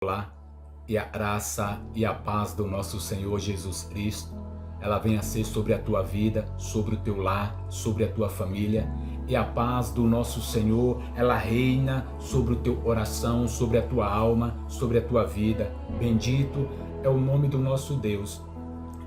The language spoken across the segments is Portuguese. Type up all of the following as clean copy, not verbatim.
Olá, e a graça e a paz do nosso Senhor Jesus Cristo, ela venha ser sobre a tua vida, sobre o teu lar, sobre a tua família, e a paz do nosso Senhor, ela reina sobre o teu coração, sobre a tua alma, sobre a tua vida. Bendito é o nome do nosso Deus,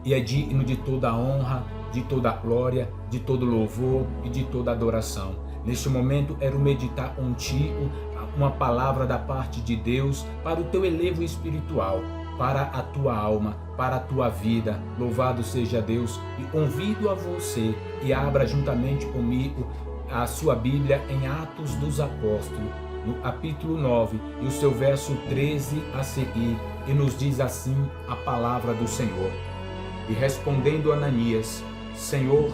e é digno de toda a honra, de toda a glória, de todo louvor e de toda adoração. Neste momento, quero meditar contigo uma palavra da parte de Deus para o teu elevo espiritual, para a tua alma, para a tua vida. Louvado seja Deus, e convido a você e abra juntamente comigo a sua Bíblia em Atos dos Apóstolos, no capítulo 9 e o seu verso 13 a seguir, e nos diz assim a palavra do Senhor. E respondendo Ananias: Senhor,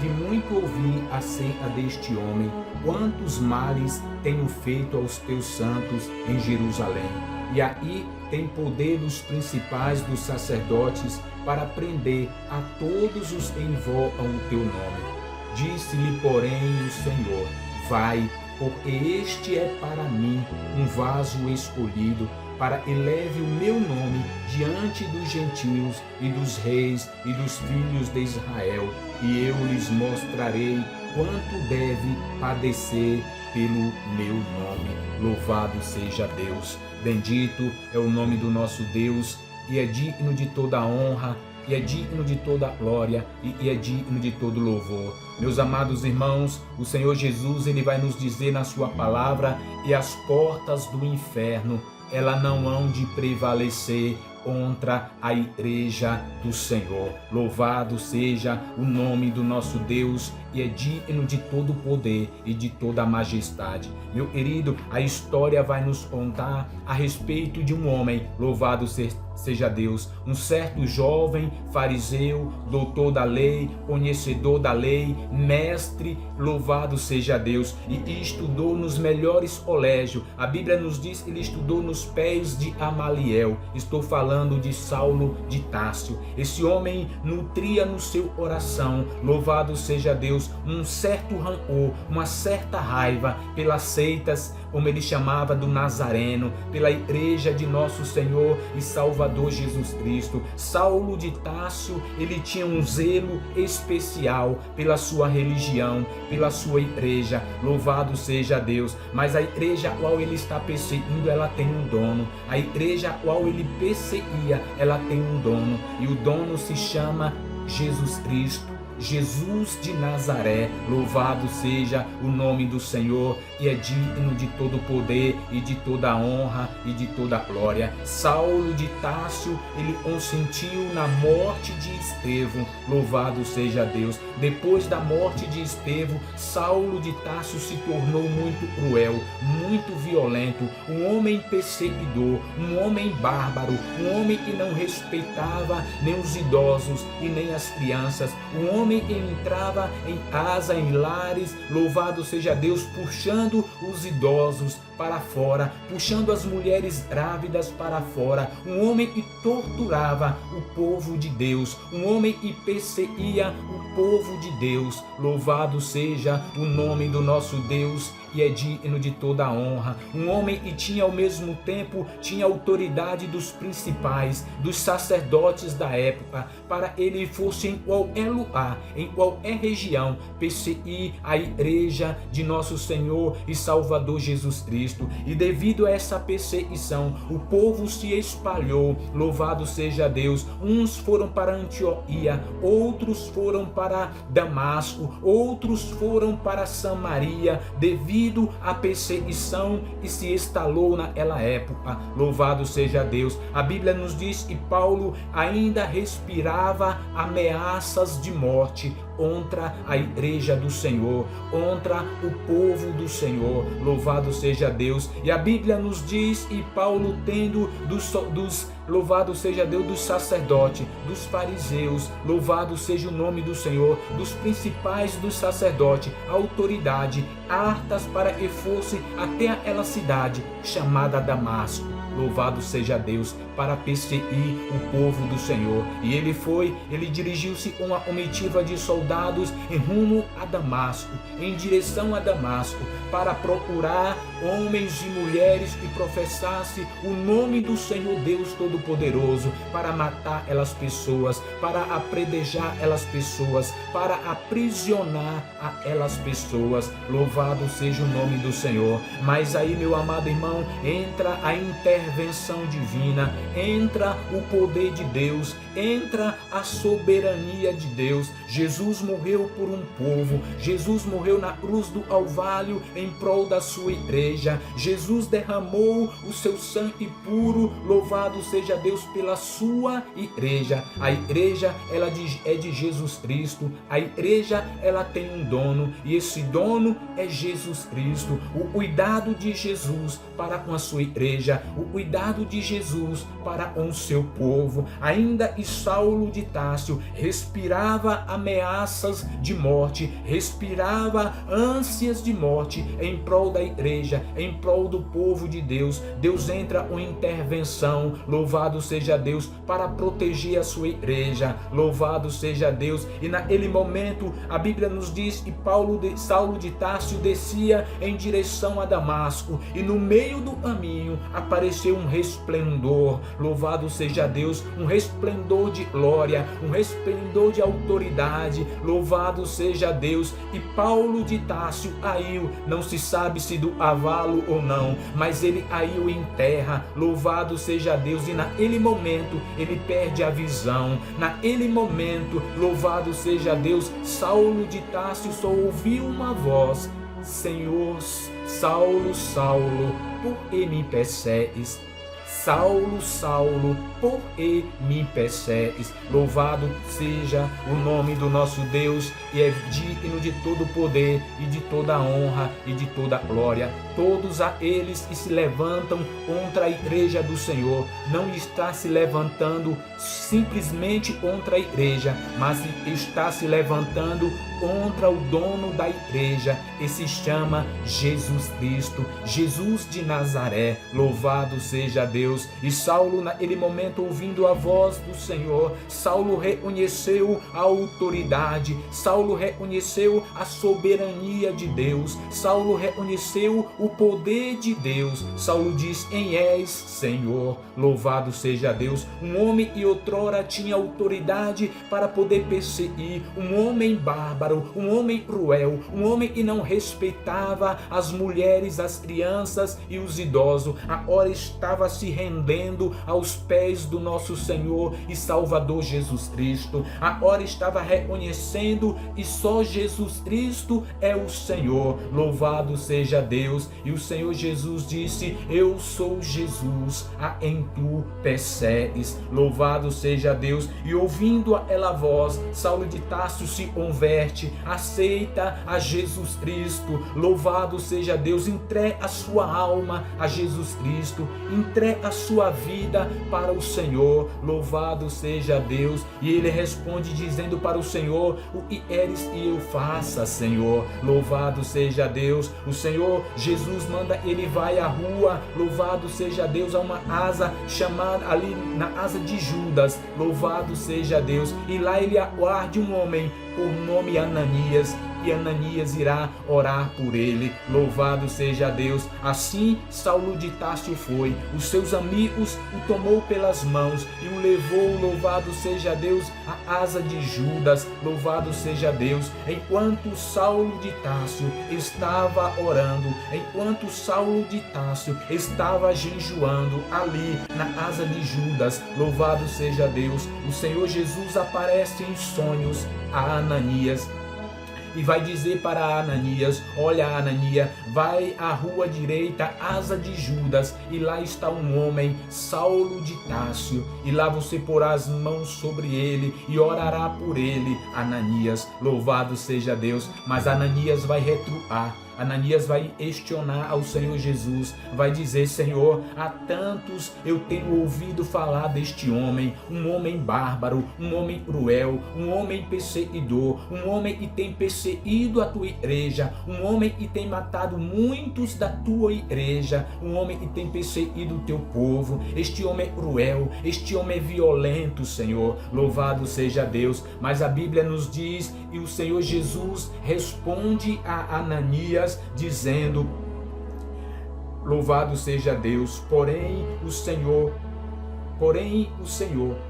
de muito ouvi acerca deste homem, quantos males tenho feito aos teus santos em Jerusalém. E aí tem poder dos principais dos sacerdotes para prender a todos os que invocam o teu nome. Disse-lhe, porém, o Senhor: vai, porque este é para mim um vaso escolhido, para eleve o meu nome diante dos gentios e dos reis e dos filhos de Israel, e eu lhes mostrarei quanto deve padecer pelo meu nome. Louvado seja Deus. Bendito é o nome do nosso Deus, e é digno de toda a honra, e é digno de toda a glória, e é digno de todo louvor. Meus amados irmãos, o Senhor Jesus, ele vai nos dizer na sua palavra: e as portas do inferno, elas não hão de prevalecer contra a igreja do Senhor. Louvado seja o nome do nosso Deus, e é digno de todo poder e de toda a majestade. Meu querido, a história vai nos contar a respeito de um homem, louvado seja Deus, um certo jovem fariseu, doutor da lei, conhecedor da lei, mestre, louvado seja Deus, e estudou nos melhores colégios. A Bíblia nos diz que ele estudou nos pés de Gamaliel. Estou falando de Saulo de Tarso. Esse homem nutria no seu coração, louvado seja Deus, um certo rancor, uma certa raiva pelas seitas, como ele chamava, do Nazareno, pela igreja de nosso Senhor e Salvador Jesus Cristo. Saulo de Tarso, ele tinha um zelo especial pela sua religião, pela sua igreja, louvado seja Deus. Mas a igreja a qual ele está perseguindo, ela tem um dono. A igreja a qual ele perseguia, ela tem um dono, e o dono se chama Jesus Cristo, Jesus de Nazaré. Louvado seja o nome do Senhor, e é digno de todo poder e de toda honra e de toda glória. Saulo de Tarso, ele consentiu na morte de Estevão. Louvado seja Deus. Depois da morte de Estevão, Saulo de Tarso se tornou muito cruel, muito violento, um homem perseguidor, um homem bárbaro, um homem que não respeitava nem os idosos e nem as crianças, um homem que entrava em casa, em lares, louvado seja Deus, puxando os idosos para fora, puxando as mulheres grávidas para fora, um homem que torturava o povo de Deus, um homem que perseguia o povo de Deus. Louvado seja o nome do nosso Deus, e é digno de toda a honra. Um homem que tinha ao mesmo tempo, tinha autoridade dos principais, dos sacerdotes da época, para ele fosse em qualquer lugar, em qualquer região, perseguir a igreja de nosso Senhor e Salvador Jesus Cristo. E devido a essa perseguição, o povo se espalhou, louvado seja Deus. Uns foram para Antioquia, outros foram para Damasco, outros foram para Samaria, devido à perseguição que se instalou naquela época. Louvado seja Deus. A Bíblia nos diz que Paulo ainda respirava ameaças de morte contra a igreja do Senhor, contra o povo do Senhor. Louvado seja Deus. E a Bíblia nos diz, e Paulo tendo louvado seja Deus, dos sacerdotes, dos fariseus, louvado seja o nome do Senhor, dos principais dos sacerdotes, autoridade, hartas para que fosse até aquela cidade chamada Damasco. louvado seja Deus, para perseguir o povo do Senhor. E ele dirigiu-se com uma comitiva de soldados em rumo a Damasco, em direção a Damasco, para procurar homens e mulheres que professassem o nome do Senhor Deus Todo-Poderoso, para matar elas pessoas, para apredejar elas pessoas, para aprisionar a elas pessoas. Louvado seja o nome do Senhor. Mas aí, meu amado irmão, entra a intervenção divina, entra o poder de Deus, entra a soberania de Deus. Jesus morreu por um povo, Jesus morreu na cruz do Calvário em prol da sua igreja. Jesus derramou o seu sangue puro, louvado seja Deus, pela sua igreja. A igreja, ela é de Jesus Cristo. A igreja, ela tem um dono, e esse dono é Jesus Cristo. O cuidado de Jesus para com a sua igreja, o cuidado de Jesus para com o seu povo. Ainda e Saulo de Tarso respirava ameaças de morte, respirava ânsias de morte em prol da igreja, em prol do povo de Deus. Deus entra com intervenção, louvado seja Deus, para proteger a sua igreja, louvado seja Deus. E naquele momento a Bíblia nos diz que Saulo de Tarso descia em direção a Damasco, e no meio do caminho apareceu um resplendor, louvado seja Deus, um resplendor de glória, um resplendor de autoridade, louvado seja Deus. E Paulo de Tarso caiu, não se sabe se do cavalo ou não, mas ele caiu em terra, louvado seja Deus. E naquele momento ele perde a visão, naquele momento, louvado seja Deus, Saulo de Tarso só ouviu uma voz: Senhor, Saulo, Saulo, por que me persegues? Saulo, Saulo, por que me persegues? Louvado seja o nome do nosso Deus, e é digno de todo poder e de toda honra e de toda glória. Todos aqueles que se levantam contra a igreja do Senhor não está se levantando simplesmente contra a igreja, mas está se levantando contra o dono da igreja, e se chama Jesus Cristo, Jesus de Nazaré. Louvado seja Deus. E Saulo, naquele momento, ouvindo a voz do Senhor, Saulo reconheceu a autoridade, Saulo reconheceu a soberania de Deus, Saulo reconheceu o poder de Deus. Saulo diz: quem és, Senhor? Louvado seja Deus. Um homem que outrora tinha autoridade para poder perseguir, um homem bárbaro, um homem cruel, um homem que não respeitava as mulheres, as crianças e os idosos, agora estava se rendendo aos pés do nosso Senhor e Salvador Jesus Cristo. Agora estava reconhecendo que só Jesus Cristo é o Senhor. Louvado seja Deus. E o Senhor Jesus disse: eu sou Jesus a quem tu persegues. Louvado seja Deus. E ouvindo aquela voz, Saulo de Tarso se converte, aceita a Jesus Cristo. Louvado seja Deus. Entrega a sua alma a Jesus Cristo, entrega a sua vida para o Senhor. Louvado seja Deus. E ele responde dizendo para o Senhor: o que queres que eu faça, Senhor? Louvado seja Deus. O Senhor Jesus manda ele vai à rua, louvado seja Deus, a uma asa chamada ali na asa de Judas, louvado seja Deus. E lá ele aguarde um homem por nome Ananias, e Ananias irá orar por ele. Louvado seja Deus. Assim Saulo de Tarso foi, os seus amigos o tomou pelas mãos e o levou, louvado seja Deus, à asa de Judas. Louvado seja Deus. Enquanto Saulo de Tarso estava orando, enquanto Saulo de Tarso estava jejuando ali na asa de Judas, louvado seja Deus, o Senhor Jesus aparece em sonhos a Ananias e vai dizer para Ananias: olha, Ananias, vai à rua direita, asa de Judas, e lá está um homem, Saulo de Tarso, e lá você porá as mãos sobre ele e orará por ele. Ananias, louvado seja Deus. Mas Ananias vai retrucar. Ananias vai questionar ao Senhor Jesus, vai dizer: Senhor, há tantos eu tenho ouvido falar deste homem, um homem bárbaro, um homem cruel, um homem perseguidor, um homem que tem perseguido a tua igreja, um homem que tem matado muitos da tua igreja, um homem que tem perseguido o teu povo. Este homem é cruel, este homem é violento, Senhor. Louvado seja Deus. Mas a Bíblia nos diz, e o Senhor Jesus responde a Ananias dizendo: louvado seja Deus, porém o Senhor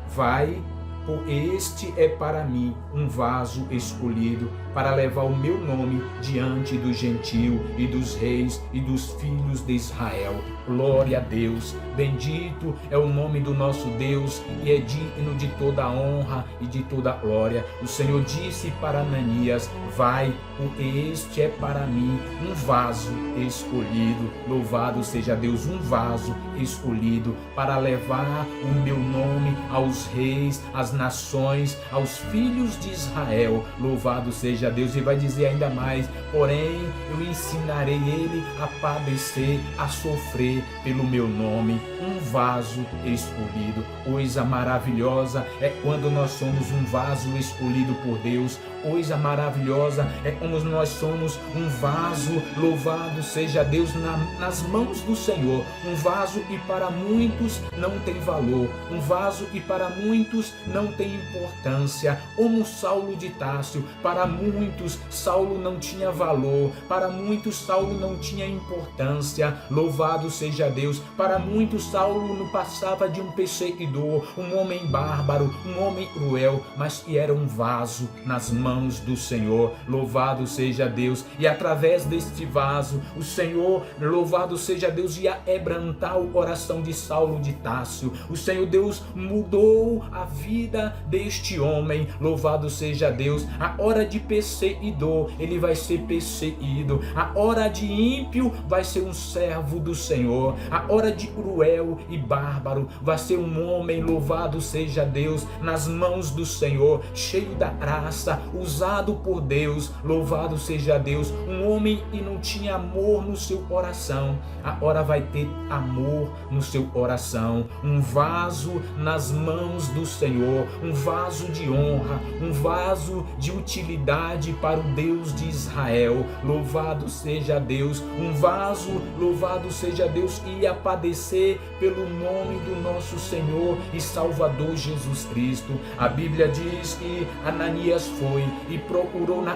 vai, por este é para mim um vaso escolhido para levar o meu nome diante do gentio e dos reis e dos filhos de Israel. Glória a Deus, bendito é o nome do nosso Deus e é digno de toda a honra e de toda a glória. O Senhor disse para Ananias: vai, porque este é para mim um vaso escolhido. Louvado seja Deus, um vaso escolhido para levar o meu nome aos reis, às nações, aos filhos de Israel. Louvado seja Deus. E vai dizer ainda mais: porém eu ensinarei ele a padecer, a sofrer pelo meu nome. Um vaso escolhido. Coisa maravilhosa é quando nós somos um vaso escolhido por Deus. Coisa maravilhosa é como nós somos um vaso, louvado seja Deus, nas mãos do Senhor. Um vaso que para muitos não tem valor, um vaso que para muitos não tem importância, como Saulo de Tarso. Para muitos Saulo não tinha valor, para muitos Saulo não tinha importância. Louvado seja Deus. Para muitos Saulo não passava de um perseguidor, um homem bárbaro, um homem cruel, mas que era um vaso nas mãos do Senhor. Louvado seja Deus. E através deste vaso, o Senhor, louvado seja Deus, ia quebrantar o coração de Saulo de Tarso. O Senhor Deus mudou a vida deste homem. Louvado seja Deus. A hora de perseguidor, ele vai ser perseguido. A hora de ímpio vai ser um servo do Senhor. A hora de cruel e bárbaro vai ser um homem, louvado seja Deus, nas mãos do Senhor, cheio da graça, usado por Deus. Louvado seja Deus. Um homem que não tinha amor no seu coração, agora vai ter amor no seu coração. Um vaso nas mãos do Senhor, um vaso de honra, um vaso de utilidade para o Deus de Israel. Louvado seja Deus. Um vaso, louvado seja Deus, que ia padecer pelo nome do nosso Senhor e Salvador Jesus Cristo. A Bíblia diz que Ananias foi e procurou na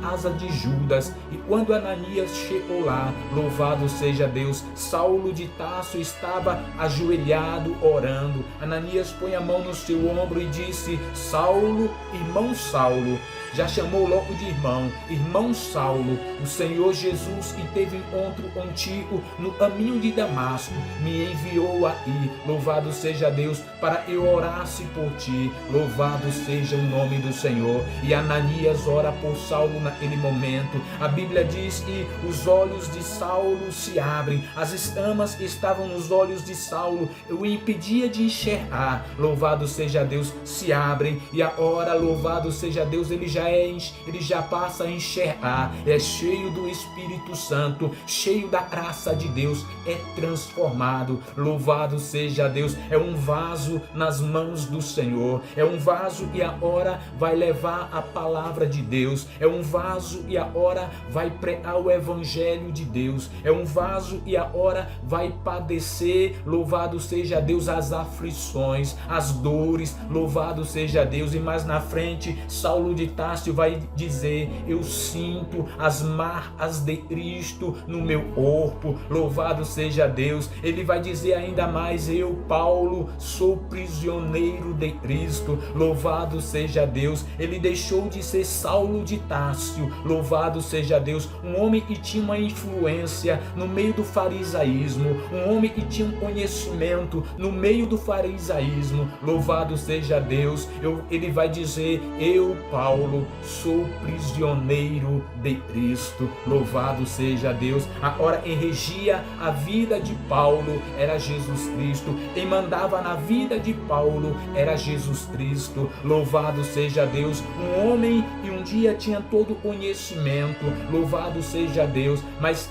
asa de Judas, e quando Ananias chegou lá, louvado seja Deus, Saulo de Tarso estava ajoelhado orando. Ananias põe a mão no seu ombro e disse: Saulo, irmão Saulo. Já chamou logo de irmão Saulo. O Senhor Jesus, que teve encontro contigo no caminho de Damasco, me enviou aí, louvado seja Deus, para eu orasse por ti. Louvado seja o nome do Senhor. E Ananias ora por Saulo naquele momento. A Bíblia diz que os olhos de Saulo se abrem, as escamas que estavam nos olhos de Saulo, o impedia de enxergar. Louvado seja Deus, se abrem, e agora, louvado seja Deus, ele já passa a enxergar, é cheio do Espírito Santo, cheio da graça de Deus, é transformado. Louvado seja Deus. É um vaso nas mãos do Senhor, é um vaso e agora vai levar a palavra de Deus, é um vaso e agora vai pregar o evangelho de Deus, é um vaso e agora vai padecer, louvado seja Deus, as aflições, as dores. Louvado seja Deus. E mais na frente, Saulo de Tarso vai dizer: eu sinto as marcas de Cristo no meu corpo. Louvado seja Deus. Ele vai dizer ainda mais: eu, Paulo, sou prisioneiro de Cristo. Louvado seja Deus. Ele deixou de ser Saulo de Tarso, louvado seja Deus, um homem que tinha uma influência no meio do farisaísmo, um homem que tinha um conhecimento no meio do farisaísmo. Louvado seja Deus. Ele vai dizer: eu, Paulo, Paulo, sou prisioneiro de Cristo. Louvado seja Deus. Agora, quem regia a vida de Paulo era Jesus Cristo. Quem mandava na vida de Paulo era Jesus Cristo. Louvado seja Deus. Um homem que um dia tinha todo o conhecimento. Louvado seja Deus. Mas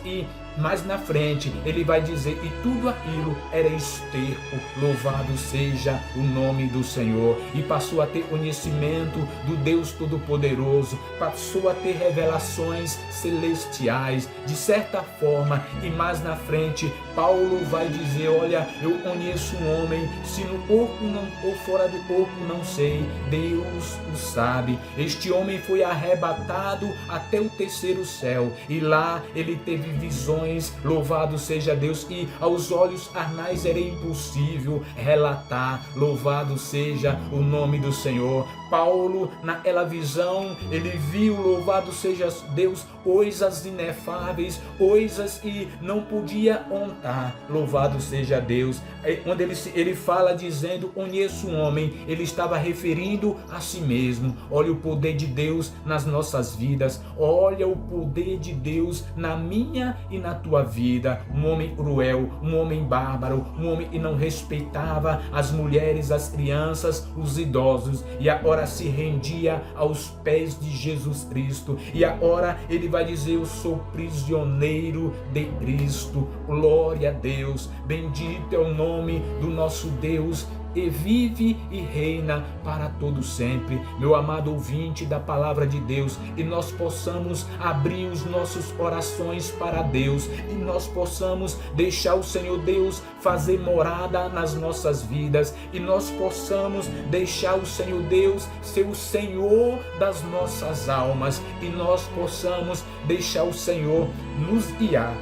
mais na frente ele vai dizer, e tudo aquilo era esterco. Louvado seja o nome do Senhor. E passou a ter conhecimento do Deus Todo-Poderoso, passou a ter revelações celestiais, de certa forma. E mais na frente Paulo vai dizer, olha, eu conheço um homem, se no corpo não, ou fora do corpo não sei, Deus o sabe. Este homem foi arrebatado até o terceiro céu, e lá ele teve visões. Louvado seja Deus, e aos olhos carnais era impossível relatar. Louvado seja o nome do Senhor. Paulo, naquela visão, ele viu, louvado seja Deus, coisas inefáveis, coisas que não podia contar. Louvado seja Deus. Quando ele fala dizendo, conheço um homem, ele estava referindo a si mesmo. Olha o poder de Deus nas nossas vidas. Olha o poder de Deus na minha e na tua vida. Um homem cruel, um homem bárbaro, um homem que não respeitava as mulheres, as crianças, os idosos, e agora se rendia aos pés de Jesus Cristo. E agora ele vai dizer, eu sou prisioneiro de Cristo. Glória a Deus. Bendito é o nome do nosso Deus, e vive e reina para todo sempre. Meu amado ouvinte da palavra de Deus, e nós possamos abrir os nossos corações para Deus, e nós possamos deixar o Senhor Deus fazer morada nas nossas vidas, e nós possamos deixar o Senhor Deus ser o Senhor das nossas almas, e nós possamos deixar o Senhor nos guiar,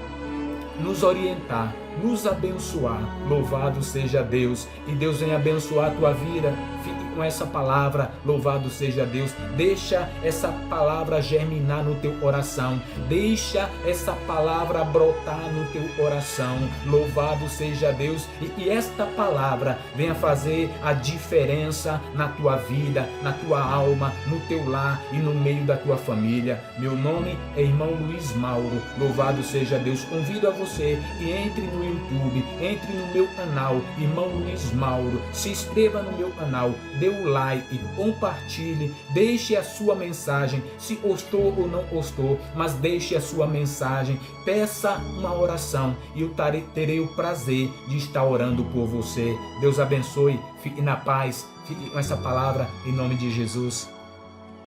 nos orientar, nos abençoar. Louvado seja Deus. E Deus vem abençoar a tua vida. Fique com essa palavra. Louvado seja Deus. Deixa essa palavra germinar no teu coração. Deixa essa palavra brotar no teu coração. Louvado seja Deus. E que esta palavra venha fazer a diferença na tua vida, na tua alma, no teu lar e no meio da tua família. Meu nome é irmão Luiz Mauro. Louvado seja Deus. Convido a você que entre no YouTube, entre no meu canal, irmão Luiz Mauro, se inscreva no meu canal, dê o like, compartilhe, deixe a sua mensagem, se gostou ou não gostou, mas deixe a sua mensagem, peça uma oração e eu terei o prazer de estar orando por você. Deus abençoe, fique na paz, fique com essa palavra em nome de Jesus.